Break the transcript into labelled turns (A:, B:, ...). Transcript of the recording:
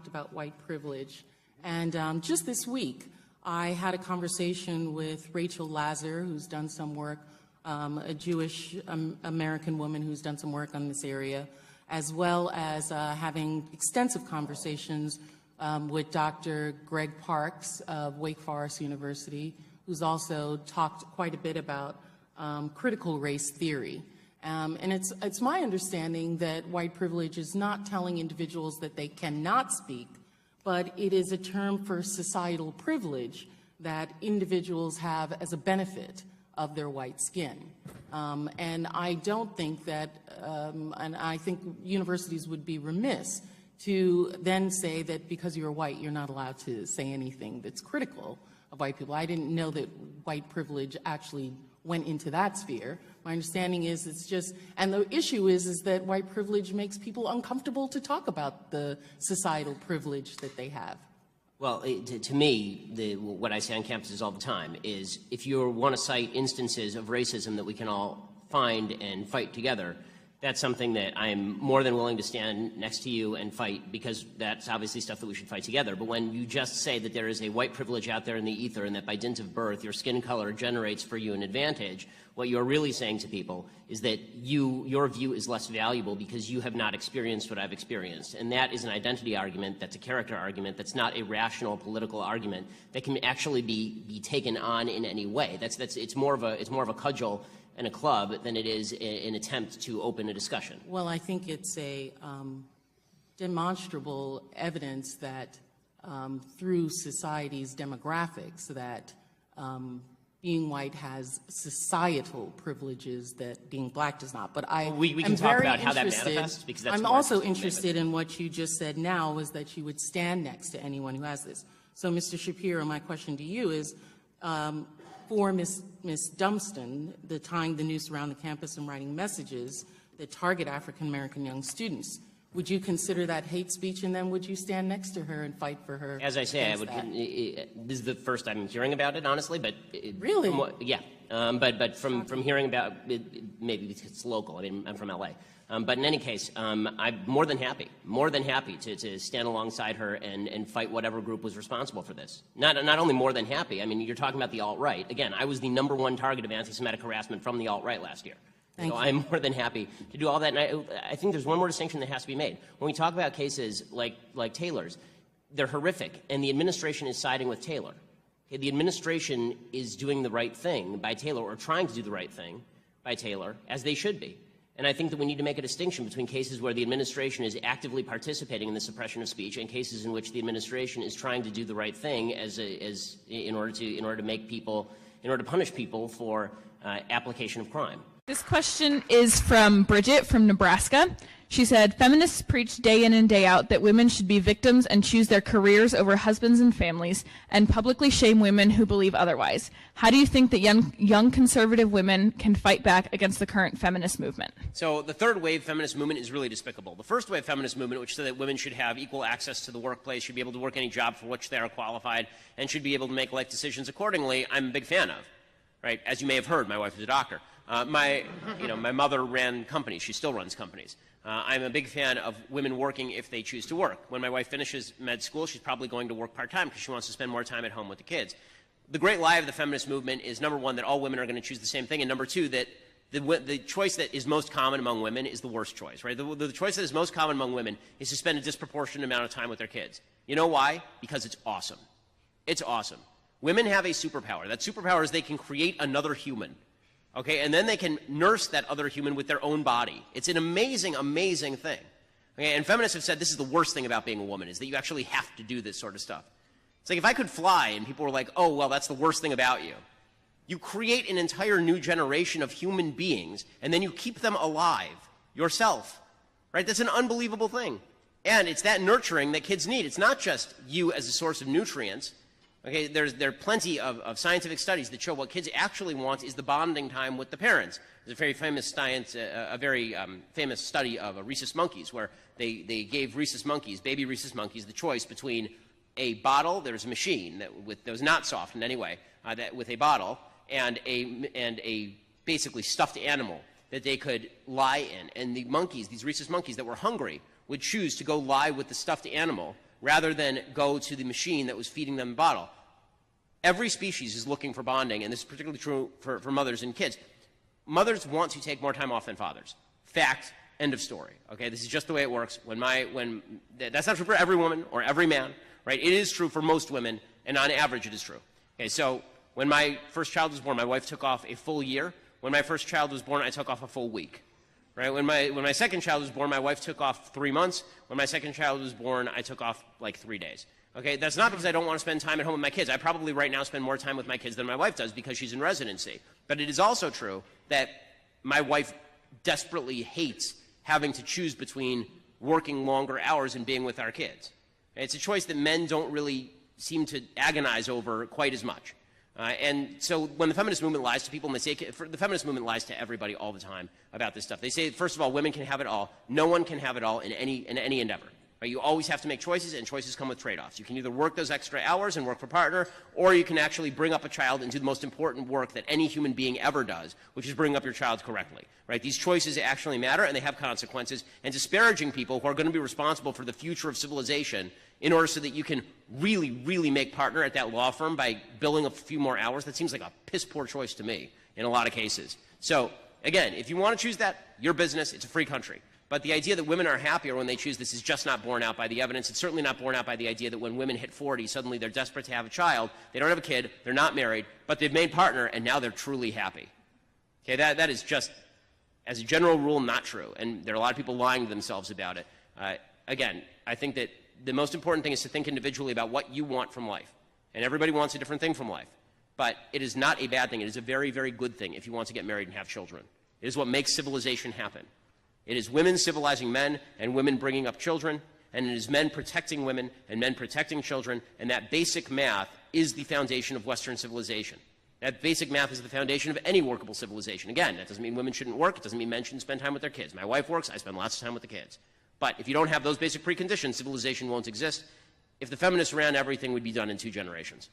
A: talked about white privilege. And just this week, I had a conversation with Rachel Lazar, who's done some work, a Jewish American woman who's done some work on this area, as well as having extensive conversations with Dr. Greg Parks of Wake Forest University, who's also talked quite a bit about critical race theory. And it's my understanding that white privilege is not telling individuals that they cannot speak, but it is a term for societal privilege that individuals have as a benefit of their white skin. And I don't think that, and I think universities would be remiss to then say that because you're white, you're not allowed to say anything that's critical of white people. I didn't know that white privilege actually went into that sphere. My understanding is it's just, and the issue is that white privilege makes people uncomfortable to talk about the societal privilege that they have.
B: Well, to me, what I say on campuses all the time is if you want to cite instances of racism that we can all find and fight together, that's something that I'm more than willing to stand next to you and fight, because that's obviously stuff that we should fight together. But when you just say that there is a white privilege out there in the ether and that by dint of birth your skin color generates for you an advantage, what you're really saying to people is that your view is less valuable because you have not experienced what I've experienced. And that is an identity argument, that's a character argument, that's not a rational political argument that can actually be taken on in any way. It's more of a cudgel and a club than it is an attempt to open a discussion.
A: Well, I think it's a demonstrable evidence that through society's demographics that being white has societal privileges that being black does not. But
B: we can talk about how that manifests, because that's
A: I'm also interested in what you just said now, is that you would stand next to anyone who has this. So, Mr. Shapiro, my question to you is, for Ms. Dunston, the tying the noose around the campus and writing messages that target African-American young students, would you consider that hate speech, and then would you stand next to her and fight for her?
B: As I say, I would. This is the first I'm hearing about it, honestly. But
A: really,
B: yeah. But from hearing about it, maybe because it's local. I mean, I'm from LA. But in any case, I'm more than happy to stand alongside her and fight whatever group was responsible for this. Not only more than happy. I mean, you're talking about the alt-right. Again, I was the #1 target of anti-Semitic harassment from the alt-right last year. So I'm more than happy to do all that. And I think there's one more distinction that has to be made. When we talk about cases like Taylor's, they're horrific, and the administration is siding with Taylor. Okay, the administration is doing the right thing by Taylor, or trying to do the right thing by Taylor, as they should be. And I think that we need to make a distinction between cases where the administration is actively participating in the suppression of speech and cases in which the administration is trying to do the right thing in order to punish people for application of crime.
C: This question is from Bridget from Nebraska. She said, feminists preach day in and day out that women should be victims and choose their careers over husbands and families, and publicly shame women who believe otherwise. How do you think that young conservative women can fight back against the current feminist movement?
B: So the third wave feminist movement is really despicable. The first wave feminist movement, which said that women should have equal access to the workplace, should be able to work any job for which they are qualified, and should be able to make life decisions accordingly, I'm a big fan of. Right? As you may have heard, my wife is a doctor. My mother ran companies. She still runs companies. I'm a big fan of women working if they choose to work. When my wife finishes med school, she's probably going to work part-time because she wants to spend more time at home with the kids. The great lie of the feminist movement is, number one, that all women are going to choose the same thing, and number two, that the choice that is most common among women is the worst choice. Right? The choice that is most common among women is to spend a disproportionate amount of time with their kids. You know why? Because it's awesome. It's awesome. Women have a superpower. That superpower is they can create another human. Okay, and then they can nurse that other human with their own body. It's an amazing, amazing thing. Okay, and feminists have said this is the worst thing about being a woman, is that you actually have to do this sort of stuff. It's like if I could fly and people were like, oh, well, that's the worst thing about you. You create an entire new generation of human beings, and then you keep them alive yourself. Right? That's an unbelievable thing. And it's that nurturing that kids need. It's not just you as a source of nutrients. Okay, there are plenty of scientific studies that show what kids actually want is the bonding time with the parents. There's a very famous famous study of rhesus monkeys, where they gave rhesus monkeys, baby rhesus monkeys, the choice between a bottle. There's a machine that was not soft in any way, with a bottle, and a basically stuffed animal that they could lie in. And the monkeys, these rhesus monkeys that were hungry, would choose to go lie with the stuffed animal rather than go to the machine that was feeding them the bottle. Every species is looking for bonding, and this is particularly true for mothers and kids. Mothers want to take more time off than fathers. Fact, end of story. Okay, this is just the way it works. That's not true for every woman or every man, right? It is true for most women, and on average it is true. Okay, so when my first child was born, my wife took off a full year. When my first child was born, I took off a full week. Right? When my second child was born, my wife took off 3 months. When my second child was born, I took off like 3 days. Okay, that's not because I don't want to spend time at home with my kids. I probably right now spend more time with my kids than my wife does because she's in residency. But it is also true that my wife desperately hates having to choose between working longer hours and being with our kids. It's a choice that men don't really seem to agonize over quite as much. And so when the feminist movement lies to people, and they say, the feminist movement lies to everybody all the time about this stuff. They say, first of all, women can have it all. No one can have it all in any endeavor. Right? You always have to make choices, and choices come with trade-offs. You can either work those extra hours and work for a partner, or you can actually bring up a child and do the most important work that any human being ever does, which is bring up your child correctly. Right? These choices actually matter, and they have consequences. And disparaging people who are going to be responsible for the future of civilization in order so that you can really, really make partner at that law firm by billing a few more hours, that seems like a piss-poor choice to me in a lot of cases. So, again, if you want to choose that, your business, it's a free country. But the idea that women are happier when they choose this is just not borne out by the evidence. It's certainly not borne out by the idea that when women hit 40, suddenly they're desperate to have a child. They don't have a kid, they're not married, but they've made partner, and now they're truly happy. Okay, that is just, as a general rule, not true. And there are a lot of people lying to themselves about it. Again, I think that the most important thing is to think individually about what you want from life. And everybody wants a different thing from life. But it is not a bad thing. It is a very, very good thing if you want to get married and have children. It is what makes civilization happen. It is women civilizing men and women bringing up children, and it is men protecting women and men protecting children, and that basic math is the foundation of Western civilization. That basic math is the foundation of any workable civilization. Again, that doesn't mean women shouldn't work. It doesn't mean men shouldn't spend time with their kids. My wife works. I spend lots of time with the kids. But if you don't have those basic preconditions, civilization won't exist. If the feminists ran, everything would be done in 2 generations.